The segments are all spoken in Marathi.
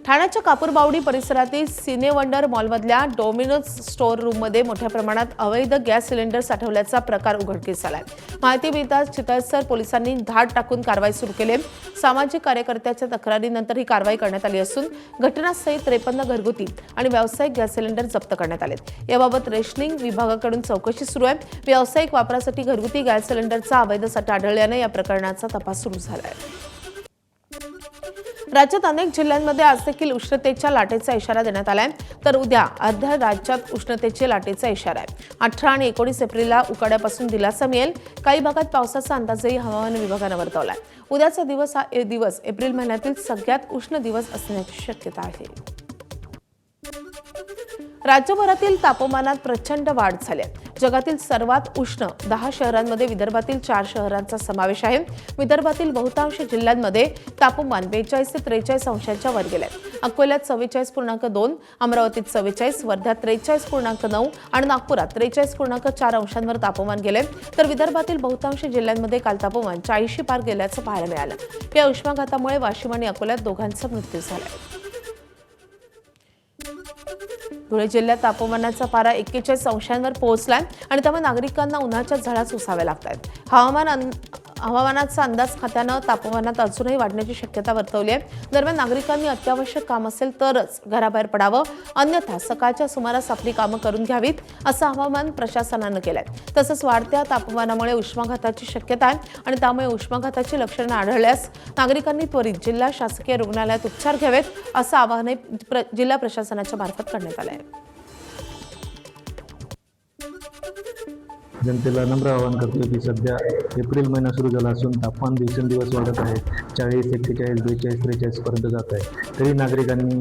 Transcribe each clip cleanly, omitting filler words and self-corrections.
ठाण्याच्या कापूरबावडी परिसरातील सिनेवंडर मॉलमधल्या डोमिनोज स्टोअर रूममध्ये मोठ्या प्रमाणात अवैध गॅस सिलेंडर साठवल्याचा प्रकार उघडकीस आलाय। माहिती मिळताच चितळसर पोलिसांनी धाड टाकून कारवाई सुरू केली। सामाजिक कार्यकर्त्याच्या तक्रारीनंतर ही कारवाई करण्यात आली असून घटनास्थळी 53 घरगुती आणि व्यावसायिक गॅस सिलेंडर जप्त करण्यात आलेत। याबाबत रेशनिंग विभागाकडून चौकशी सुरू आहे। व्यावसायिक वापरासाठी घरगुती गॅस सिलेंडरचा अवैध साठा आढळल्याने या प्रकरणाचा तपास सुरू झाला आहे। राज्यात अनेक जिल्ह्यांमध्ये आज देखील उष्णतेच्या लाटेचा इशारा देण्यात आलाय, तर उद्या अर्ध्या राज्यात उष्णतेच्या लाटेचा इशारा आहे। 18 आणि 19 एप्रिलला उकाड्यापासून दिलासा मिळेल। काही भागात पावसाचा अंदाजही हवामान विभागाने वर्तवलाय। उद्याचा दिवस हा दिवस एप्रिल महिन्यातील सगळ्यात उष्ण दिवस असण्याची शक्यता आहे। राज्यभरातील तापमानात प्रचंड वाढ झाली आहे। जगातील सर्वात उष्ण 10 शहरांमध्ये विदर्भातील 4 शहरांचा समावेश आहे। विदर्भातील बहुतांश जिल्ह्यांमध्ये तापमान 42 ते 43 अंशांच्या वर गेले आहे। अकोल्यात 44.2, अमरावतीत 44, वर्ध्यात 43.9 आणि नागपुरात 43.4 अंशांवर तापमान गेले, तर विदर्भातील बहुतांश जिल्ह्यांमध्ये काल तापमान 40 पार गेल्याचं पाहायला मिळालं। या उष्माघातामुळे वाशिम आणि अकोल्यात दोघांचा मृत्यू झाला। धुळे जिल्ह्यात तापमानाचा पारा 41 अंशांवर पोहोचलाय आणि त्यामुळे नागरिकांना उन्हाच्या झळा सोसाव्या लागतात। हवामानाचा अंदाज खात्यानं तापमानात अजूनही वाढण्याची शक्यता वर्तवली आहे। दरम्यान नागरिकांनी अत्यावश्यक काम असेल तरच घराबाहेर पडावं, अन्यथा सकाळच्या सुमारास आपली कामं करून घ्यावीत, असं हवामान प्रशासनानं केलंय। तसंच वाढत्या तापमानामुळे उष्माघाताची शक्यता आहे आणि त्यामुळे उष्माघाताची लक्षणं आढळल्यास नागरिकांनी त्वरित जिल्हा शासकीय रुग्णालयात उपचार घ्यावेत, असं आवाहन जिल्हा प्रशासनाच्या मार्फत करण्यात आलं आहे। जनतेला नम्र आवाहन करतो की सध्या एप्रिल महिना सुरू झाला असून तापमान दिवसेंदिवस वाढत आहे। 40, 41, 42, 43 पर्यंत जात आहे। तरी नागरिकांनी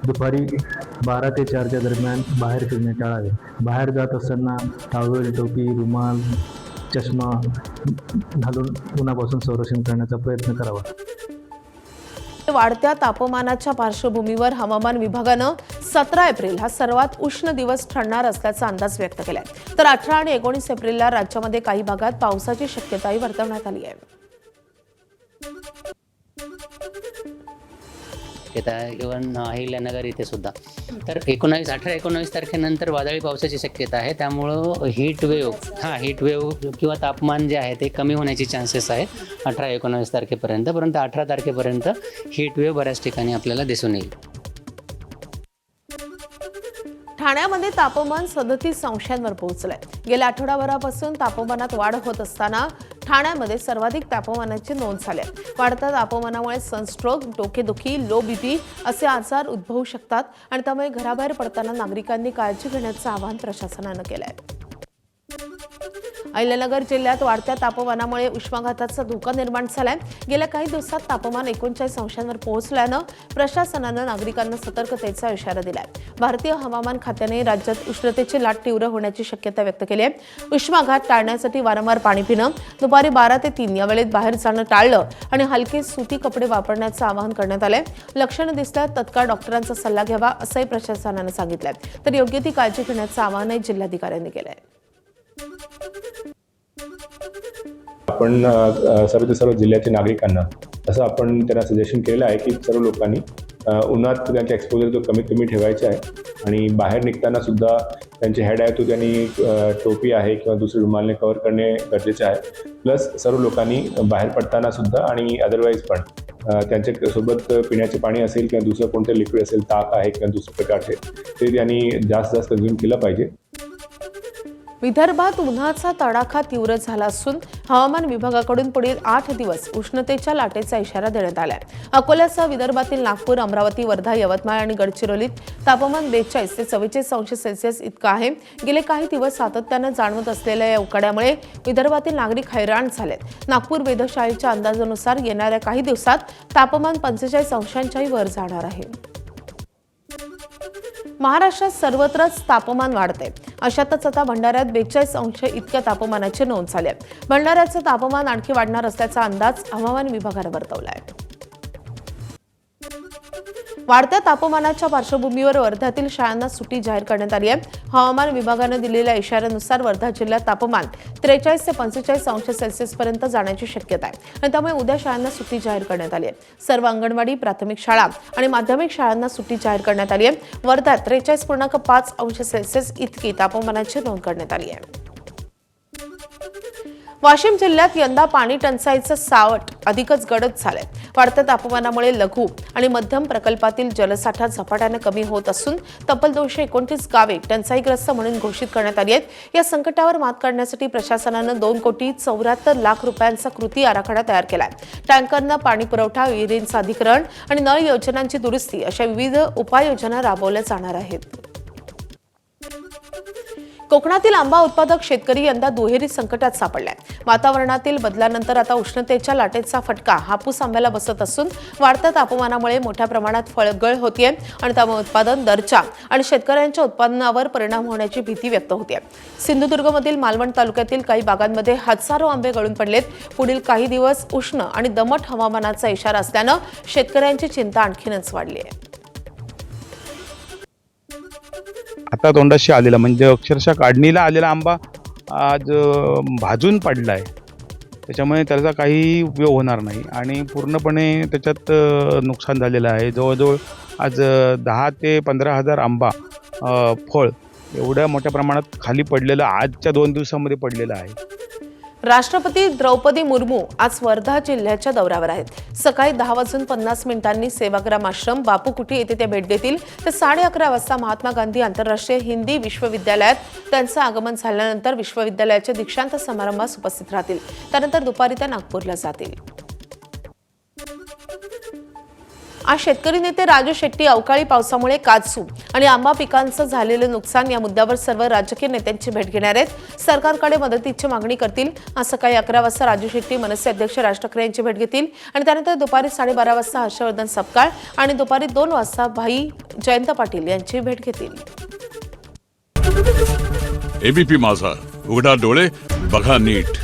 दुपारी 12 ते 4च्या दरम्यान बाहेर फिरणे टाळावे। बाहेर जात असताना टॉवेल, टोपी, रुमाल, चष्मा घालून उन्हापासून संरक्षण करण्याचा प्रयत्न करावा। वाढत्या तापमानाच्या पार्श्वभूमीवर हवामान विभागानं 17 एप्रिल हा सर्वात उष्ण दिवस ठरणार असल्याचा अंदाज व्यक्त केलाय, तर 18 आणि 19 एप्रिलला राज्यामध्ये काही भागात पावसाची शक्यताही वर्तवण्यात आली आहे। इव्हन अहिल्यानगर इथे सुद्धा तर 18-19 तारखेनंतर वादळी पावसाची शक्यता आहे। त्यामुळं हीट वेव्ह किंवा तापमान जे आहे ते कमी होण्याची चान्सेस आहे 18-19 तारखेपर्यंत, परंतु 18 तारखेपर्यंत हीट वेव्ह बऱ्याच ठिकाणी आपल्याला दिसून येईल। ठाण्यामध्ये तापमान 37 अंशांवर पोहोचलंय। गेल्या आठवडाभरापासून तापमानात वाढ होत असताना ठाण्यामध्ये सर्वाधिक तापमानाची नोंद झाली आहे। वाढत्या तापमानामुळे सनस्ट्रोक, डोकेदुखी, लो बीपी असे आजार उद्भवू शकतात आणि त्यामुळे घराबाहेर पडताना नागरिकांनी काळजी घेण्याचं आवाहन प्रशासनानं केलं आहे। अहिल्यानगर जिल्ह्यात वाढत्या तापमानामुळे उष्माघाताचा धोका निर्माण झालाय। गेल्या काही दिवसात तापमान 39 अंशांवर पोहोचल्यानं प्रशासनानं नागरिकांना सतर्कतेचा इशारा दिलाय। भारतीय हवामान खात्याने राज्यात उष्णतेची लाट तीव्र होण्याची शक्यता व्यक्त केली आहे। उष्माघात टाळण्यासाठी वारंवार पाणी पिणं, दुपारी 12 ते 3 या वेळेत बाहेर जाणं टाळलं आणि हलके सुती कपडे वापरण्याचं आवाहन करण्यात आलंय। लक्षणं दिसल्यास तत्काळ डॉक्टरांचा सल्ला घ्यावा असंही प्रशासनानं सांगितलंय, तर योग्य ती काळजी घेण्याचं आवाहनही जिल्हाधिकाऱ्यांनी केलंय। आपण सर्व जिल्ह्याच्या नागरिकांना असं आपण त्यांना सजेशन केलेलं आहे की सर्व लोकांनी उन्हात त्यांचा एक्सपोजर तो कमीत कमी ठेवायचा आहे आणि बाहेर निघताना सुद्धा त्यांचे हेड आहे तो त्यांनी टोपी आहे किंवा दुसरे रुमालने कव्हर करणे गरजेचे आहे। प्लस सर्व लोकांनी बाहेर पडताना सुद्धा आणि अदरवाईज पण त्यांच्या सोबत पिण्याचे पाणी असेल किंवा दुसरं कोणतं लिक्विड असेल, ताक आहे किंवा दुसऱ्या प्रकारचे, ते त्यांनी जास्त कन्झ्युम केलं पाहिजे। विदर्भात उन्हाचा तडाखा तीव्र झाला असून हवामान विभागाकडून पुढील 8 दिवस उष्णतेच्या लाटेचा इशारा देण्यात आलाय। अकोल्यासह विदर्भातील नागपूर, अमरावती, वर्धा, यवतमाळ आणि गडचिरोलीत तापमान 42 ते 44 अंश सेल्सिअस इतकं आहे। गेले काही दिवस सातत्यानं जाणवत असलेल्या या उकाड्यामुळे विदर्भातील नागरिक हैराण झालेत। नागपूर वेधशाळेच्या अंदाजानुसार येणाऱ्या काही दिवसात तापमान 45 अंशांच्याही वर जाणार आहे। महाराष्ट्रात सर्वत्रच तापमान वाढते, अशातच आता भंडाऱ्यात 42 अंश इतक्या तापमानाची नोंद झाली आहे। भंडाऱ्याचं तापमान आणखी वाढणार असल्याचा अंदाज हवामान विभागाने वर्तवला आहे। वाढत्या तापमानाच्या पार्श्वभूमीवर वर्ध्यातील शाळांना सुट्टी जाहीर करण्यात आली आहे. हवामान विभागानं दिलेल्या इशाऱ्यानुसार वर्धा जिल्ह्यात तापमान 43 ते 45 अंश सेल्सिअस पर्यंत जाण्याची शक्यता आहे आणि त्यामुळे उद्या शाळांना सुट्टी जाहीर करण्यात आली आहे. सर्व अंगणवाडी, प्राथमिक शाळा आणि माध्यमिक शाळांना सुट्टी जाहीर करण्यात आली आहे. वर्ध्यात 43.5 अंश सेल्सिअस इतकी तापमानाची नोंद करण्यात आली आहे. वाशिम जिल्ह्यात यंदा पाणी टंचाईचं सावट अधिकच गडद झालंय. वाढत्या तापमानामुळे लघु आणि मध्यम प्रकल्पातील जलसाठा झपाट्याने कमी होत असून तब्बल 229 गावे टंचाईग्रस्त म्हणून घोषित करण्यात आली आहेत. या संकटावर मात करण्यासाठी प्रशासनानं 2,74,00,00,000 रुपयांचा कृती आराखडा तयार केलाय. टँकरनं पाणी पुरवठा, विहिरींचं अधिग्रहण आणि नळ योजनांची दुरुस्ती अशा विविध उपाययोजना राबवल्या जाणार आहेत. कोकणातील आंबा उत्पादक शेतकरी यंदा दुहेरी संकटात सापडलाय. वातावरणातील बदलानंतर आता उष्णतेच्या लाटेचा फटका हापूस आंब्याला बसत असून वाढत्या तापमानामुळे मोठ्या प्रमाणात फळगळ होतीये आणि त्यामुळे उत्पादन दरच्या आणि शेतकऱ्यांच्या उत्पादनावर परिणाम होण्याची भीती व्यक्त होतीये. सिंधुदुर्गमधील मालवण तालुक्यातील काही भागांमध्ये हजारो आंबे गळून पडलेत. पुढील काही दिवस उष्ण आणि दमट हवामानाचा इशारा असल्यानं शेतकऱ्यांची चिंता आणखीनच वाढली आहे. आता तोंडाशी आलेला म्हणजे अक्षरशः काढणीला आलेला आंबा आज भाजून पडला आहे. त्याच्यामुळे त्याचा काही उपयोग होणार नाही आणि पूर्णपणे त्याच्यात नुकसान झालेलं आहे. जवळजवळ आज 10 ते 15,000 आंबा फळ एवढ्या मोठ्या प्रमाणात खाली पडलेलं आजच्या 2 दिवसामध्ये पडलेलं आहे. राष्ट्रपती द्रौपदी मुर्मू आज वर्धा जिल्ह्याच्या दौऱ्यावर आहेत. सकाळी 10:50 सेवाग्राम आश्रम, बापू कुटी येथे ते भेट देतील. तर 11:30 वाजता महात्मा गांधी आंतरराष्ट्रीय हिंदी विश्वविद्यालयात त्यांचं आगमन झाल्यानंतर विश्वविद्यालयाच्या दीक्षांत समारंभास उपस्थित राहतील. त्यानंतर दुपारी ते नागपूरला जातील. आज शेतकरी नेते राजू शेट्टी अवकाळी पावसामुळे काजू आणि आंबा पिकांचं झालेलं नुकसान या मुद्द्यावर सर्व राजकीय नेत्यांची भेट घेणार आहेत. सरकारकडे मदतीची मागणी करतील. आज सकाळी 11 वाजता राजू शेट्टी मनसे अध्यक्ष राज ठाकरे यांची भेट घेतील आणि त्यानंतर दुपारी 12:30 वाजता हर्षवर्धन सपकाळ आणि दुपारी 2 वाजता भाई जयंत पाटील यांची भेट घेतील. एबीपी माझा, उघडा डोळे बघा नीट.